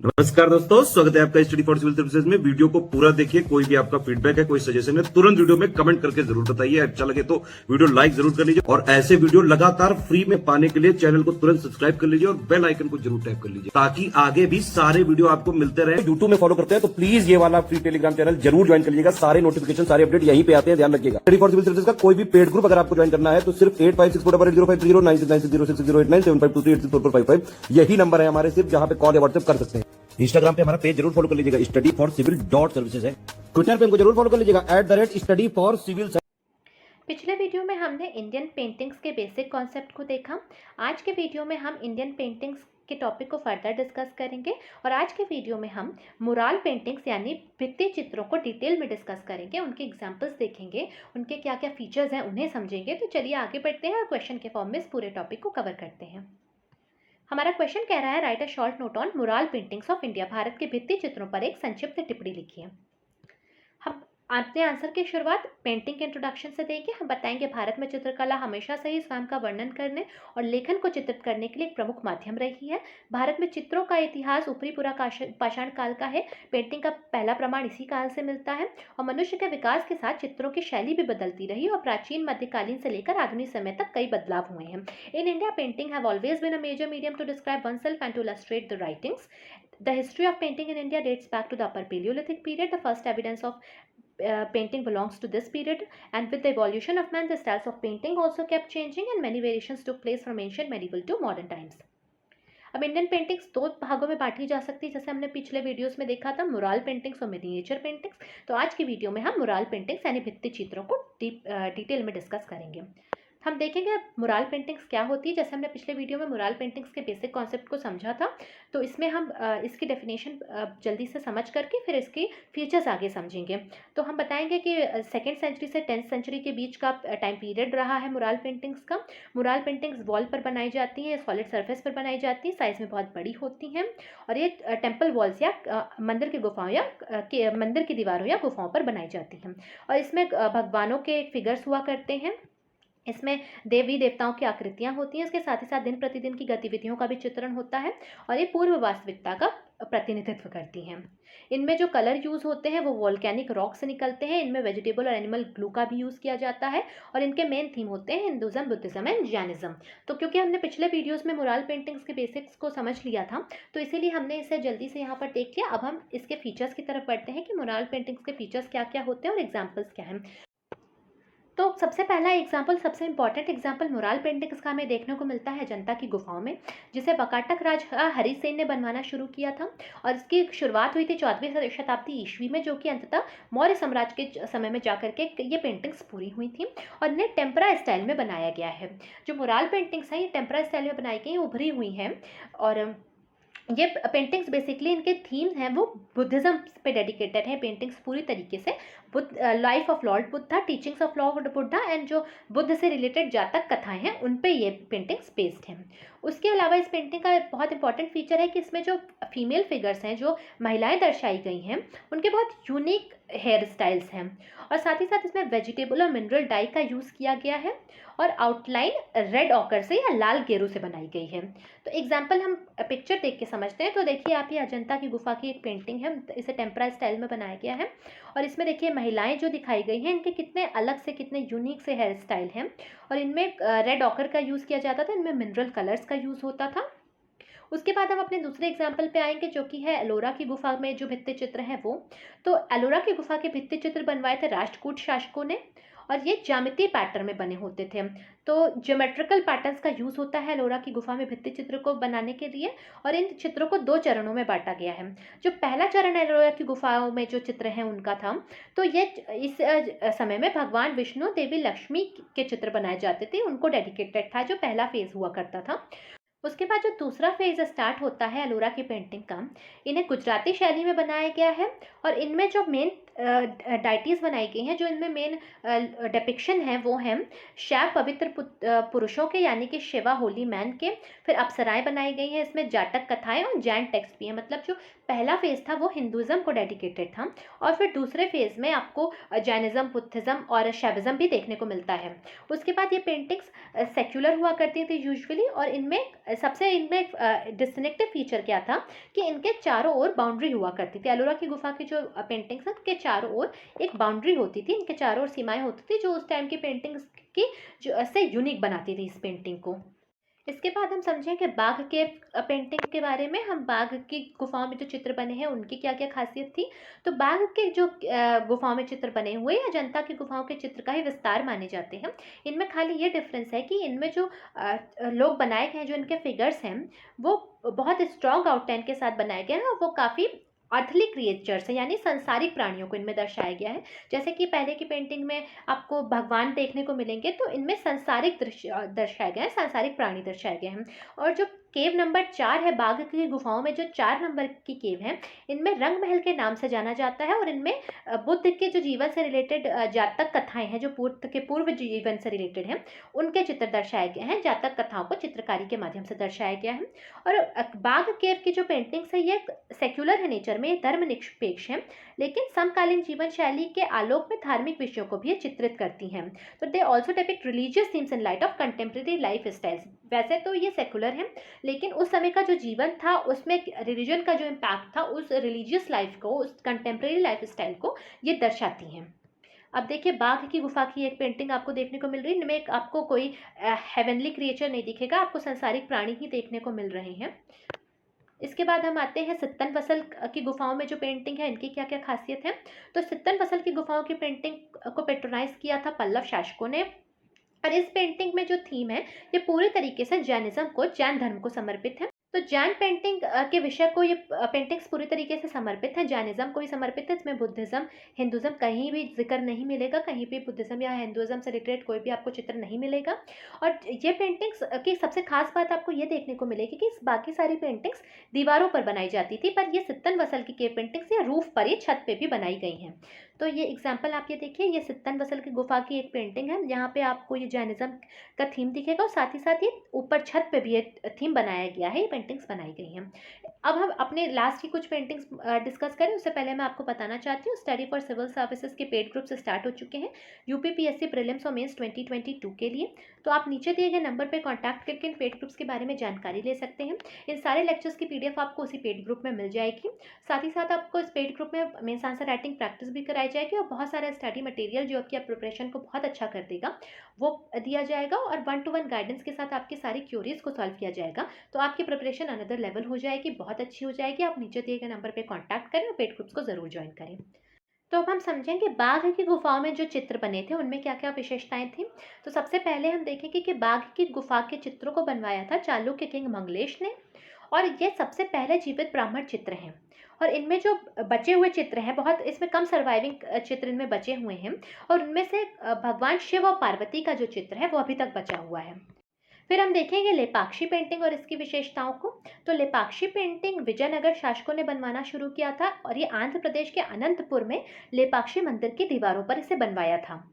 नमस्कार दोस्तों, स्वागत है आपका स्टडी फॉर सिविल सर्विसेज में। वीडियो को पूरा देखिए। कोई भी आपका फीडबैक है, कोई सजेशन है, तुरंत वीडियो में कमेंट करके जरूर बताइए। अच्छा लगे तो वीडियो लाइक जरूर कर लीजिए और ऐसे वीडियो लगातार फ्री में पाने के लिए चैनल को तुरंत सब्सक्राइब कर लीजिए और बेल आइकन को जरूर टैप कर लीजिए ताकि आगे भी सारे वीडियो आपको मिलते रहे। यूट्यूब में फॉलो करते हैं तो प्लीज ये वाला फ्री टेलीग्राम चैनल जरूर ज्वाइन कर लीजिएगा। सारे नोटिफिकेशन, सारे अपडेट यहीं पे आते हैं, ध्यान रखिएगा। स्टडी फॉर सिविल सर्विसेज का कोई भी पेड ग्रुप अगर आपको ज्वाइन करना है तो सिर्फ 85648096960609797523864455 यही नंबर है हमारे, सिर्फ जहां पे कॉल या व्हाट्सएप कर सकते हैं। इंस्टाग्राम पे हमारा पेज जरूर फॉलो कर लीजिएगा, स्टडी फॉर सिविल .सर्विसेज है। ट्विटर पे हमको जरूर फॉलो कर लीजिएगा, @study for civil। पिछले वीडियो में हमने इंडियन पेंटिंग्स के बेसिक कॉन्सेप्ट को देखा। आज के वीडियो में हम इंडियन पेंटिंग्स के टॉपिक को फर्दर डिस्कस करेंगे और आज के वीडियो में हम मुराल पेंटिंग्स यानी भित्ति चित्रों को डिटेल में डिस्कस करेंगे, उनके एग्जांपल्स देखेंगे, उनके क्या क्या फीचर्स हैं उन्हें समझेंगे। तो चलिए आगे बढ़ते हैं और क्वेश्चन के फॉर्म में इस पूरे टॉपिक को कवर करते हैं। हमारा क्वेश्चन कह रहा है, right a short note on mural paintings of India. Bharat के भित्ति चित्रों पर एक संक्षिप्त टिप्पणी लिखिए। हम अपने आंसर की शुरुआत पेंटिंग के इंट्रोडक्शन से देंगे। हम बताएंगे भारत में चित्रकला हमेशा से ही स्वयं का वर्णन करने और लेखन को चित्रित करने के लिए एक प्रमुख माध्यम रही है। भारत में चित्रों का इतिहास ऊपरी पूरा पाषाण काल का है। पेंटिंग का पहला प्रमाण इसी काल से मिलता है और मनुष्य के विकास के साथ चित्रों की शैली भी बदलती रही और प्राचीन मध्यकालीन से लेकर आधुनिक समय तक कई बदलाव हुए हैं। In India painting have always been a major medium to describe oneself and to illustrate the writings. The history of painting in India dates back to the Upper Paleolithic period. The first evidence of painting belongs to this period, and with the evolution of man, the styles of painting also kept changing and many variations took place from ancient medieval to modern times. अब Indian paintings दो भागों में बांटी जा सकती है, जैसे हमने पिछले वीडियोस में देखा था, मुराल पेंटिंग्स और मिनिएचर पेंटिंग्स। तो आज की वीडियो में हम मुराल पेंटिंग्स यानी भित्ति चित्रों को डिटेल में डिस्कस करेंगे। हम देखेंगे मुराल पेंटिंग्स क्या होती है। जैसे हमने पिछले वीडियो में मुराल पेंटिंग्स के बेसिक कॉन्सेप्ट को समझा था, तो इसमें हम इसकी डेफिनेशन जल्दी से समझ करके फिर इसकी फीचर्स आगे समझेंगे। तो हम बताएंगे कि 2nd सेंचुरी से 10th सेंचुरी के बीच का टाइम पीरियड रहा है मुराल पेंटिंग्स का। मुराल पेंटिंग्स वॉल पर बनाई जाती हैं, सॉलिड सरफेस पर बनाई जाती हैं, साइज में बहुत बड़ी होती हैं और ये टेम्पल वॉल्स या मंदिर की गुफाओं या मंदिर की दीवारों या गुफाओं पर बनाई जाती हैं और इसमें भगवानों के फिगर्स हुआ करते हैं। इसमें देवी देवताओं की आकृतियां होती हैं, इसके साथ ही साथ दिन प्रतिदिन की गतिविधियों का भी चित्रण होता है और ये पूर्व वास्तविकता का प्रतिनिधित्व करती हैं। इनमें जो कलर यूज़ होते हैं वो वोल्केनिक रॉक से निकलते हैं। इनमें वेजिटेबल और एनिमल ग्लू का भी यूज़ किया जाता है और इनके मेन थीम होते हैं हिंदुज़म, बुद्धिज़्म एंड जैनिज़्म। तो क्योंकि हमने पिछले वीडियोस में मुराल पेंटिंग्स के बेसिक्स को समझ लिया था, तो इसीलिए हमने इसे जल्दी से यहाँ पर देख लिया। अब हम इसके फीचर्स की तरफ बढ़ते हैं कि मुराल पेंटिंग्स के फीचर्स क्या क्या होते हैं और एग्जाम्पल्स क्या हैं। तो सबसे पहला एग्जाम्पल, सबसे इंपॉर्टेंट एग्जाम्पल मुराल पेंटिंग्स का हमें देखने को मिलता है जनता की गुफाओं में, जिसे वाकाटक राजा हरिसेन ने बनवाना शुरू किया था और इसकी शुरुआत हुई थी 14वीं शताब्दी ईस्वी में, जो कि अंततः मौर्य साम्राज्य के समय में जाकर के ये पेंटिंग्स पूरी हुई थी और इन्हें टेम्परा स्टाइल में बनाया गया है। जो मुराल पेंटिंग्स हैं ये टेम्परा स्टाइल में बनाई गई, उभरी हुई हैं और ये पेंटिंग्स बेसिकली इनके थीम्स हैं वो बुद्धिज़्म पे डेडिकेटेड है। पेंटिंग्स पूरी तरीके से life of Lord Buddha, teachings of Lord Buddha and जो बुद्ध से रिलेटेड जातक कथाएं हैं उन पे ये पेंटिंग्स बेस्ड हैं। उसके अलावा इस पेंटिंग का बहुत इंपॉर्टेंट फीचर है कि इसमें जो फीमेल फिगर्स हैं, जो महिलाएं दर्शाई गई हैं, उनके बहुत यूनिक हेयर स्टाइल्स हैं और साथ ही साथ इसमें वेजिटेबल और मिनरल डाई का यूज़ किया गया है और आउटलाइन रेड ऑकर से या लाल गेरू से बनाई गई है। तो एग्जाम्पल हम पिक्चर देख के समझते हैं। तो देखिए आप, ये अजंता की गुफा की एक पेंटिंग है, इसे टेम्परा स्टाइल में बनाया गया है और इसमें देखिए महिलाएं जो दिखाई गई हैं, इनके कितने अलग से, कितने यूनिक से हेयर स्टाइल हैं और इनमें रेड ऑकर का यूज़ किया जाता था, इनमें मिनरल कलर्स का यूज़ होता था। उसके बाद हम अपने दूसरे एग्जाम्पल पे आएंगे, जो कि है एलोरा की गुफा में जो भित्ति चित्र हैं वो। तो एलोरा की गुफा के भित्ति चित्र बनवाए थे राष्ट्रकूट शासकों ने और ये ज्यामितीय पैटर्न में बने होते थे। तो ज्योमेट्रिकल पैटर्न्स का यूज़ होता है एलोरा की गुफा में भित्ति चित्र को बनाने के लिए और इन चित्रों को 2 चरणों में बांटा गया है। जो पहला चरण एलोरा की गुफाओं में जो चित्र हैं उनका था, तो ये इस समय में भगवान विष्णु, देवी लक्ष्मी के चित्र बनाए जाते थे, उनको डेडिकेटेड था, जो पहला फेज हुआ करता था। उसके बाद जो दूसरा फेज स्टार्ट होता है एलोरा की पेंटिंग का, इन्हें गुजराती शैली में बनाया गया है और इनमें जो मेन डाइटीज़ बनाई गई हैं, जो इनमें मेन डिपिक्शन है वो हैं शैव पवित्र पुरुषों के, यानी कि शिवा होली मैन के। फिर अप्सराएं बनाई गई हैं, इसमें जातक कथाएं और जैन टेक्स्ट भी हैं। मतलब जो पहला फेज था वो हिंदुज़म को डेडिकेटेड था और फिर दूसरे फेज में आपको जैनिज़्म, बुद्धिज़्म और शैविज़्म भी देखने को मिलता है। उसके बाद ये पेंटिंग्स सेक्युलर हुआ करती थी यूजुअली और इनमें सबसे इनमें एक डिस्टिंक्टिव फीचर क्या था कि इनके चारों ओर बाउंड्री हुआ करती थी। एलोरा की गुफा की जो पेंटिंग्स हैं के चारों ओर एक बाउंड्री होती थी, इनके चारों ओर सीमाएं होती थी जो उस टाइम की पेंटिंग्स की जो से यूनिक बनाती थी इस पेंटिंग को। इसके बाद हम समझें कि बाघ के पेंटिंग के बारे में। हम बाघ की गुफाओं में जो चित्र बने हैं उनकी क्या क्या खासियत थी। तो बाघ के जो गुफाओं में चित्र बने हुए या जनता की गुफाओं के चित्र का ही विस्तार माने जाते हैं। इनमें खाली ये डिफरेंस है कि इनमें जो लोग बनाए गए हैं, जो इनके फिगर्स हैं, वो बहुत स्ट्रॉन्ग आउटलाइन के साथ बनाए गए हैं और वो काफ़ी अर्थली क्रिएचर्स है, यानी संसारिक प्राणियों को इनमें दर्शाया गया है। जैसे कि पहले की पेंटिंग में आपको भगवान देखने को मिलेंगे, तो इनमें संसारिक दृश्य दर्शाए गए हैं, सांसारिक प्राणी दर्शाए गए हैं। और जो केव नंबर 4 है बाघ की गुफाओं में, जो 4 नंबर की केव है, इनमें रंग महल के नाम से जाना जाता है और इनमें बुद्ध के जो जीवन से रिलेटेड जातक कथाएं हैं, जो पूर्व जीवन से रिलेटेड हैं, उनके चित्र दर्शाए गए हैं। जातक कथाओं को चित्रकारी के माध्यम से दर्शाया गया है। और बाघ केव की जो पेंटिंग्स है ये सेक्युलर है नेचर में, धर्म निरपेक्ष है, लेकिन समकालीन जीवन शैली के आलोक में धार्मिक विषयों को भी ये चित्रित करती हैं। तो they also depict religious themes in light of contemporary life styles. वैसे तो ये सेकुलर है, लेकिन उस समय का जो जीवन था उसमें रिलीजन का जो इम्पैक्ट था, उस रिलीजियस लाइफ को, उस कंटेम्प्रेरी लाइफ स्टाइल को ये दर्शाती हैं। अब देखिए बाघ की गुफा की एक पेंटिंग आपको देखने को मिल रही है। इनमें आपको कोई हेवनली क्रिएचर नहीं दिखेगा, आपको संसारिक प्राणी ही देखने को मिल रहे हैं। इसके बाद हम आते हैं सित्तन फसल की गुफाओं में जो पेंटिंग है, इनकी क्या क्या खासियत है। तो सित्तन फसल की गुफाओं की पेंटिंग को पेट्रोनाइज किया था पल्लव शासकों ने। और इस पेंटिंग में जो थीम है ये पूरी तरीके से जैनिज्म को, जैन धर्म को समर्पित है। तो जैन पेंटिंग के विषय को ये पेंटिंग्स पूरी तरीके से समर्पित है, जैनिज्म को ही समर्पित है। इसमें बुद्धिज्म, हिंदुज्म कहीं भी जिक्र नहीं मिलेगा, कहीं भी बुद्धिज्म या हिंदुज्म से रिलेटेड कोई भी आपको चित्र नहीं मिलेगा। और ये पेंटिंग्स की सबसे खास बात आपको ये देखने को मिलेगी कि बाकी सारी पेंटिंग्स दीवारों पर बनाई जाती थी, पर ये सित्तन वसल की केव पेंटिंग्स ये रूफ पर, ये छत पे भी बनाई गई हैं। तो ये एग्जाम्पल आप ये देखिए, ये सित्तन वसल की गुफा की एक पेंटिंग है। यहाँ पे आपको ये जैनिज्म का थीम दिखेगा और साथ ही साथ ये ऊपर छत पे भी एक थीम बनाया गया है, ये पेंटिंग्स बनाई गई हैं। अब हम अपने लास्ट की कुछ पेंटिंग्स डिस्कस करें उससे पहले मैं आपको बताना चाहती हूँ, स्टडी फॉर सिविल सर्विसेज के पेड ग्रुप्स स्टार्ट हो चुके हैं यूपीपीएससी प्रीलिम्स और मेंस 2022 के लिए। तो आप नीचे दिए गए नंबर पर कॉन्टैक्ट करके इन पेड ग्रुप्स के बारे में जानकारी ले सकते हैं। इन सारे लेक्चर्स की PDF आपको उसी पेड ग्रुप में मिल जाएगी। साथ ही साथ आपको इस पेड ग्रुप में मेंस आंसर राइटिंग प्रैक्टिस भी कराई जाएगी और बहुत सारा स्टडी मटेरियल जो आपकी प्रिपरेशन को बहुत अच्छा कर देगा वो दिया जाएगा, और 1-to-1 गाइडेंस के साथ आपकी सारी क्यूरीज को सॉल्व किया जाएगा। तो आपकी प्रिपरेशन अनदर लेवल हो जाएगी, बहुत अच्छी हो जाएगी। आप नीचे दिए गए नंबर पर कॉन्टैक्ट करें और पेड ग्रुप्स को जरूर ज्वाइन करें। तो अब हम समझेंगे बाघ की गुफाओं में जो चित्र बने थे उनमें क्या क्या विशेषताएं थी। तो सबसे पहले हम देखेंगे कि बाघ की गुफा के चित्रों को बनवाया था चालुक्य किंग मंगलेश ने, और ये सबसे पहले जीवित ब्राह्मण चित्र हैं। और इनमें जो बचे हुए चित्र हैं, बहुत इसमें कम सर्वाइविंग चित्र इनमें बचे हुए हैं, और उनमें से भगवान शिव और पार्वती का जो चित्र है वो अभी तक बचा हुआ है। फिर हम देखेंगे लेपाक्षी पेंटिंग और इसकी विशेषताओं को। तो लेपाक्षी पेंटिंग विजयनगर शासकों ने बनवाना शुरू किया था, और ये आंध्र प्रदेश के अनंतपुर में लेपाक्षी मंदिर की दीवारों पर इसे बनवाया था।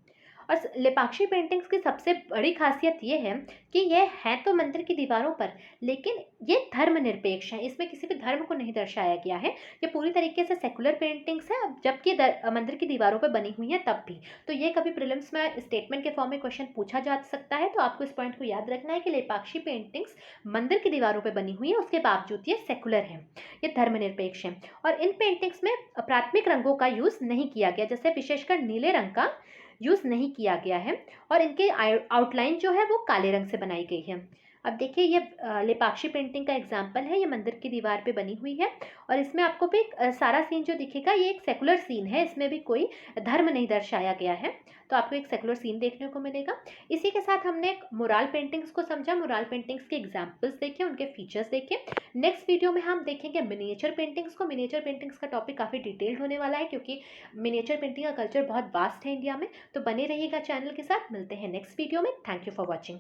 और लेपाक्षी पेंटिंग्स की सबसे बड़ी खासियत ये है कि ये है तो मंदिर की दीवारों पर, लेकिन ये धर्मनिरपेक्ष है, इसमें किसी भी धर्म को नहीं दर्शाया गया है। ये पूरी तरीके से सेकुलर पेंटिंग्स है, जबकि मंदिर की दीवारों पर बनी हुई है तब भी। तो ये कभी प्रीलिम्स में स्टेटमेंट के फॉर्म में क्वेश्चन पूछा जा सकता है, तो आपको इस पॉइंट को याद रखना है कि लेपाक्षी पेंटिंग्स मंदिर की दीवारों पर बनी हुई है, उसके बावजूद ये सेकुलर है, ये धर्मनिरपेक्ष है। और इन पेंटिंग्स में प्राथमिक रंगों का यूज़ नहीं किया गया, जैसे विशेषकर नीले रंग का यूज़ नहीं किया गया है, और इनके आउटलाइन जो है वो काले रंग से बनाई गई है। अब देखिए ये लेपाक्षी पेंटिंग का एग्जाम्पल है, ये मंदिर की दीवार पे बनी हुई है, और इसमें आपको भी सारा सीन जो दिखेगा ये एक सेकुलर सीन है, इसमें भी कोई धर्म नहीं दर्शाया गया है। तो आपको एक सेकुलर सीन देखने को मिलेगा। इसी के साथ हमने मुराल पेंटिंग्स को समझा, मुराल पेंटिंग्स के एग्जाम्पल्स देखे, उनके फीचर्स देखे। नेक्स्ट वीडियो में हम देखेंगे मिनिएचर पेंटिंग्स को। मिनिएचर पेंटिंग्स का टॉपिक काफ़ी डिटेल्ड होने वाला है, क्योंकि मिनिएचर पेंटिंग का कल्चर बहुत वास्ट है इंडिया में। तो बने रहिएगा चैनल के साथ, मिलते हैं नेक्स्ट वीडियो में। Thank you for watching.